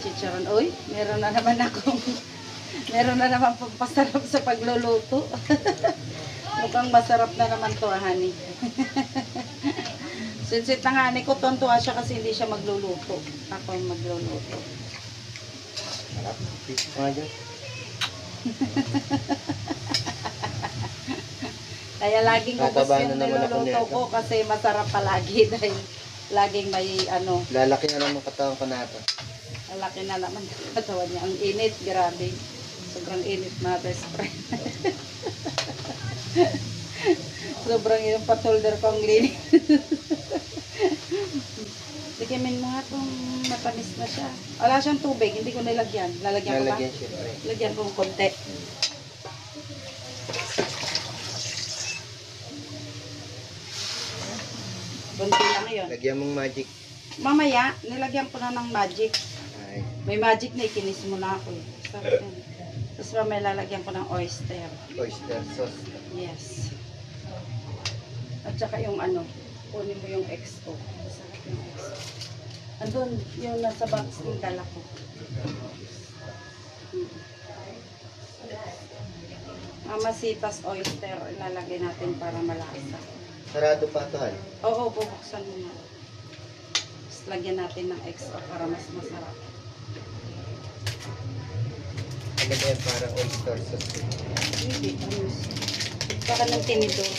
chicharon. Uy, meron na naman akong, meron na naman pampasarap sa pagluluto. Mukhang masarap na naman to, honey. Sinsit na nga, honey ko, tontuwa siya kasi hindi siya magluluto. Ako yung magluluto. Sarap. Fish pa nga dyan. Kaya laging ubos Tatabahan yung na naman ako niluluto nito. ko kasi masarap palagi dahil laging may ano, Lalaki na naman katawan ko na ito. malaki na naman yung katawan niya. Ang init, grabe. Sobrang init, mga best friend. Sobrang yung patholder ko ang linis. Tikimin mo nga kung matamis na siya. Wala siyang tubig, hindi ko nilagyan. Lalagyan ko ba? Lalagyan syempre. Lagyan ko ng konti. Konti lang yun. Lagyan mong magic. Mamaya, nilagyan ko na ng magic. Ay. May magic na ikinis mo na ako eh. Sarap yan. Tapos mamaya lalagyan ko ng oyster. Oyster sauce. Yes. At saka yung ano, kunin mo yung XO. Sarap yung XO. Andun, yung nasa box ng dala ko. Mamasitas oyster, ilalagay natin para malasa. Sarado pa ito, Han. Oo, bubuksan mo na. Tapos lagyan natin ng XO para mas masarap. Ano ba yan? Parang oyster sauce. Hindi, ano. Baka ng tinidor.